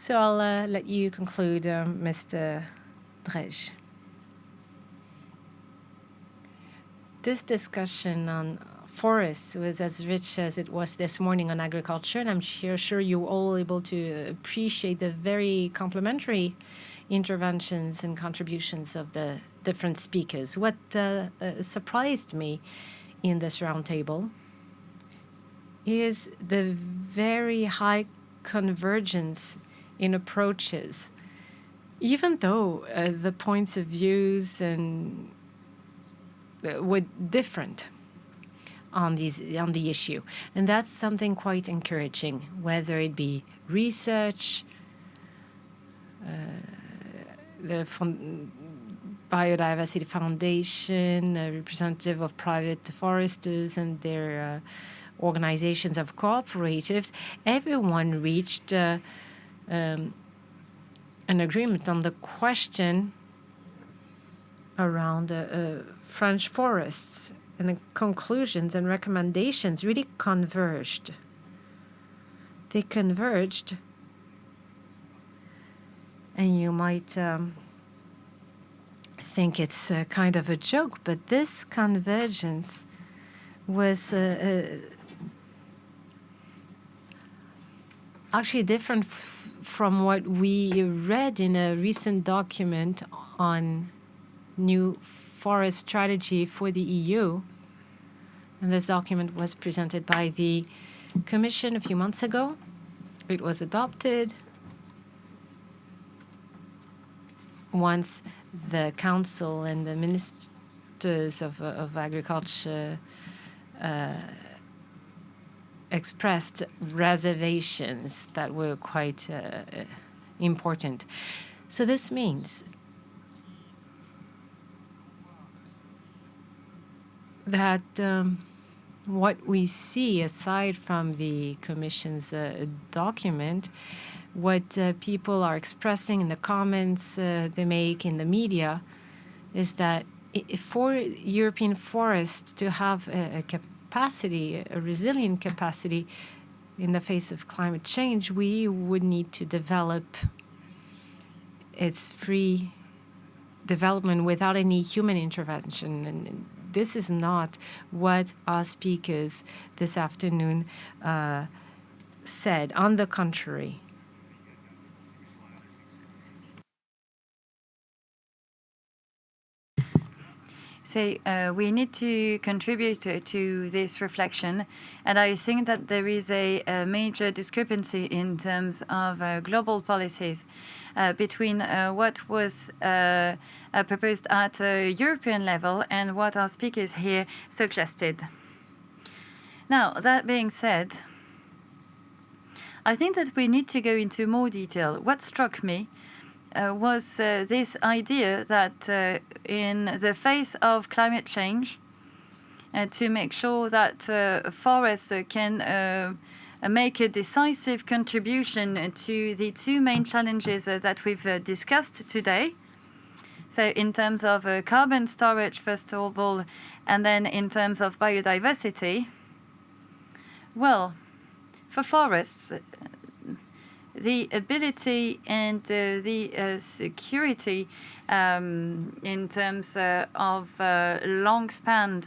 So I'll let you conclude, Mr. Drej. This discussion on forests was as rich as it was this morning on agriculture, and I'm sure you're all able to appreciate the very complementary interventions and contributions of the different speakers. What surprised me in this roundtable is the very high convergence in approaches, even though the points of views and were different on the issue, and that's something quite encouraging. Whether it be research, the Biodiversity Foundation, a representative of private foresters and their organizations of cooperatives, everyone reached an agreement on the question around French forests, and the conclusions and recommendations really converged. They converged, and you might think it's kind of a joke, but this convergence was actually different from what we read in a recent document on new forest strategy for the EU. And this document was presented by the Commission a few months ago. It was adopted once the Council and the Ministers of Agriculture expressed reservations that were quite important. So this means that what we see, aside from the Commission's document, what people are expressing in the comments they make in the media, is that for European forests to have a capacity, a resilient capacity in the face of climate change, we would need to develop its free development without any human intervention. And this is not what our speakers this afternoon said. On the contrary. So we need to contribute to this reflection, and I think that there is a major discrepancy in terms of global policies between what was proposed at a European level and what our speakers here suggested. Now, that being said, I think that we need to go into more detail. What struck me was this idea that in the face of climate change, to make sure that forests can make a decisive contribution to the two main challenges that we've discussed today. So in terms of carbon storage, first of all, and then in terms of biodiversity, well, for forests, the ability and the security in terms of long-span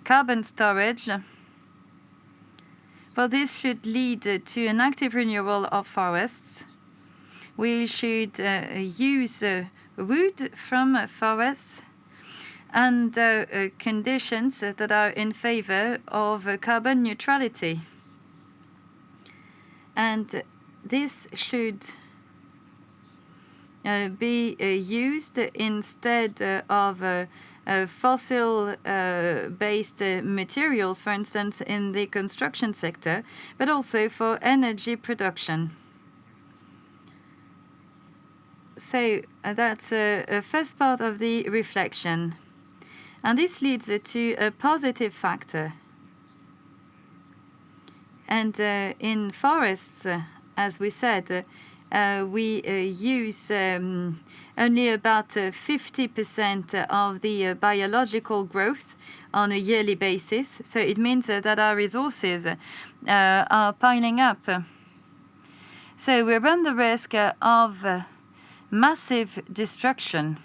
carbon storage, well, this should lead to an active renewal of forests. We should use wood from forests and conditions that are in favor of carbon neutrality. And this should be used instead of fossil-based materials, for instance, in the construction sector, but also for energy production. So that's a first part of the reflection. And this leads to a positive factor. And in forests, as we said, we use only about 50% of the biological growth on a yearly basis. So it means that our resources are piling up. So we run the risk of massive destruction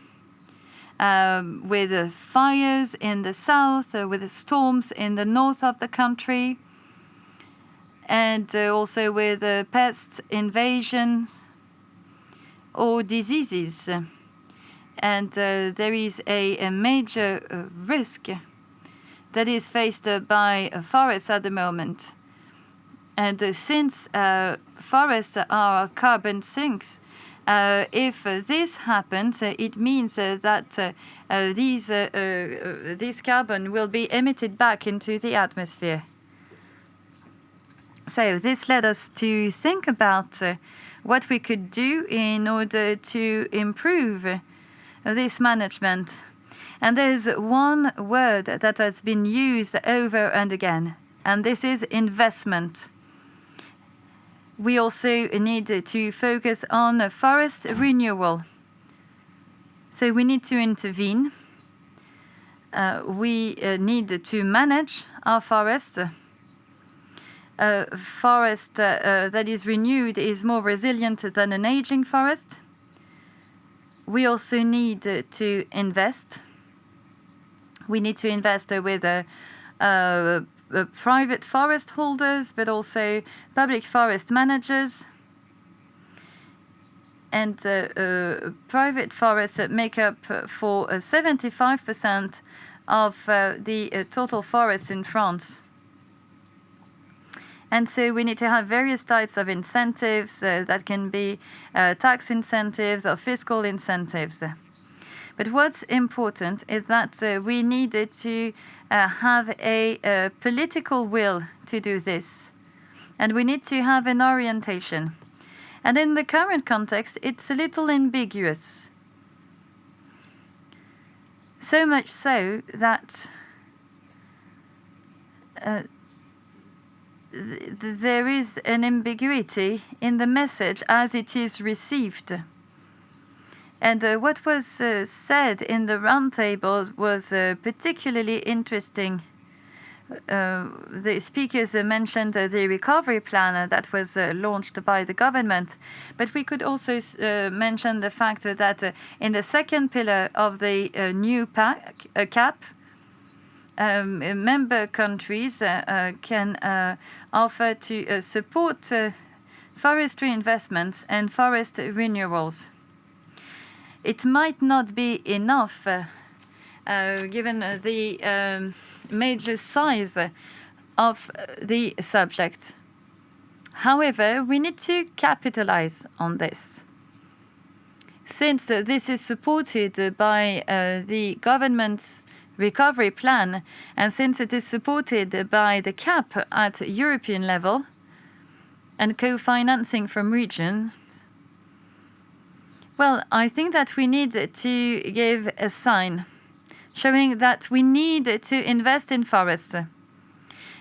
with fires in the south, with storms in the north of the country, and also with pest invasions or diseases. And there is a major risk that is faced by forests at the moment. And since forests are carbon sinks, if this happens, it means that this carbon will be emitted back into the atmosphere. So this led us to think about what we could do in order to improve this management. And there's one word that has been used over and again, and this is investment. We also need to focus on forest renewal. So we need to intervene. We need to manage our forest. A forest that is renewed is more resilient than an aging forest. We also need to invest. We need to invest with private forest holders, but also public forest managers. And private forests make up for 75% of the total forests in France. And so we need to have various types of incentives that can be tax incentives or fiscal incentives. But what's important is that we needed to have a political will to do this. And we need to have an orientation. And in the current context, it's a little ambiguous. So much so that there is an ambiguity in the message as it is received. And what was said in the roundtable was particularly interesting. The speakers mentioned the recovery plan that was launched by the government. But we could also mention the fact that in the second pillar of the new CAP, member countries can offer to support forestry investments and forest renewals. It might not be enough, given the major size of the subject. However, we need to capitalize on this. Since this is supported by the government's recovery plan, and since it is supported by the CAP at European level and co-financing from regions, well, I think that we need to give a sign showing that we need to invest in forests.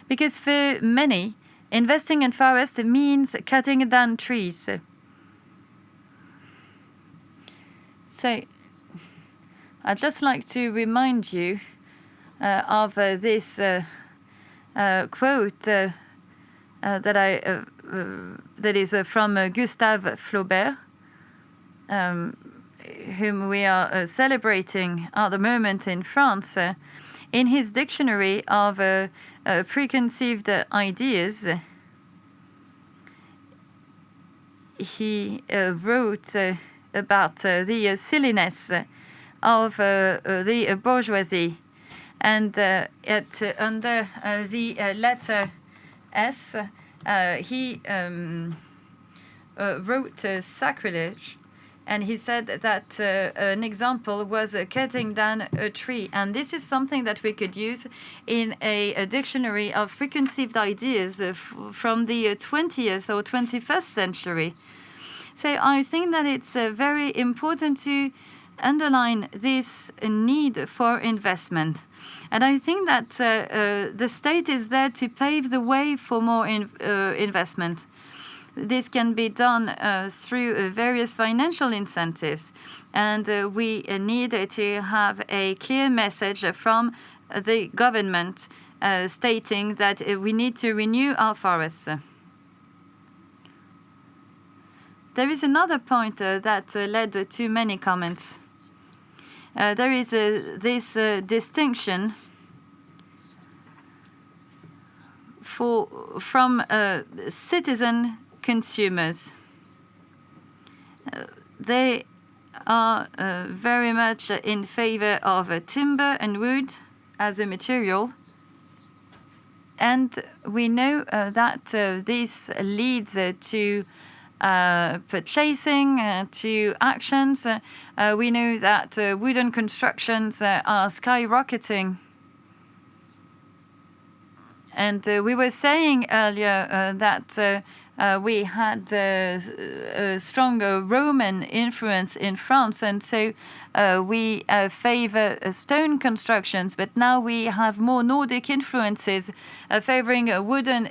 Because for many, investing in forests means cutting down trees. So I'd just like to remind you of this quote that is from Gustave Flaubert, whom we are celebrating at the moment in France. In his dictionary of preconceived ideas, he wrote about the silliness of the bourgeoisie. And under the letter S, he wrote sacrilege. And he said that an example was cutting down a tree. And this is something that we could use in a dictionary of preconceived ideas from the 20th or 21st century. So I think that it's very important to underline this need for investment. And I think that the state is there to pave the way for more investment. This can be done through various financial incentives. And we need to have a clear message from the government stating that we need to renew our forests. There is another point that led to many comments. There is this distinction from citizen consumers. They are very much in favor of timber and wood as a material. And we know that this leads to purchasing, to actions. We know that wooden constructions are skyrocketing. And we were saying earlier that we had a stronger Roman influence in France, and so we favor stone constructions, but now we have more Nordic influences favoring wooden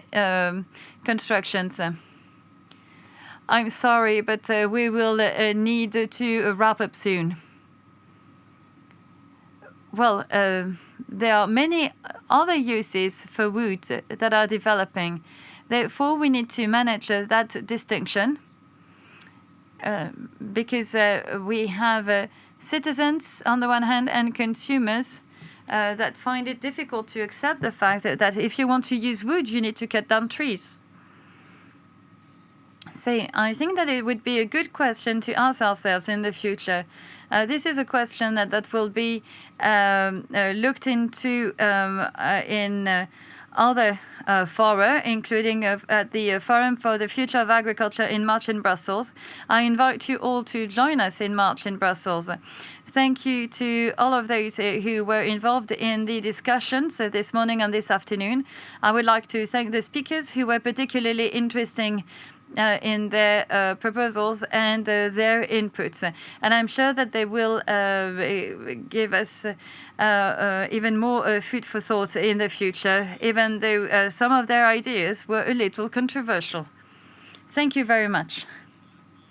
constructions. I'm sorry, but we will need to wrap up soon. Well, there are many other uses for wood that are developing. Therefore, we need to manage that distinction because we have citizens on the one hand and consumers that find it difficult to accept the fact that if you want to use wood, you need to cut down trees. So I think that it would be a good question to ask ourselves in the future. This is a question that will be looked into in other fora, including at the Forum for the Future of Agriculture in March in Brussels. I invite you all to join us in March in Brussels. Thank you to all of those who were involved in the discussions this morning and this afternoon. I would like to thank the speakers who were particularly interesting in their proposals and their inputs. And I'm sure that they will give us even more food for thought in the future, even though some of their ideas were a little controversial. Thank you very much.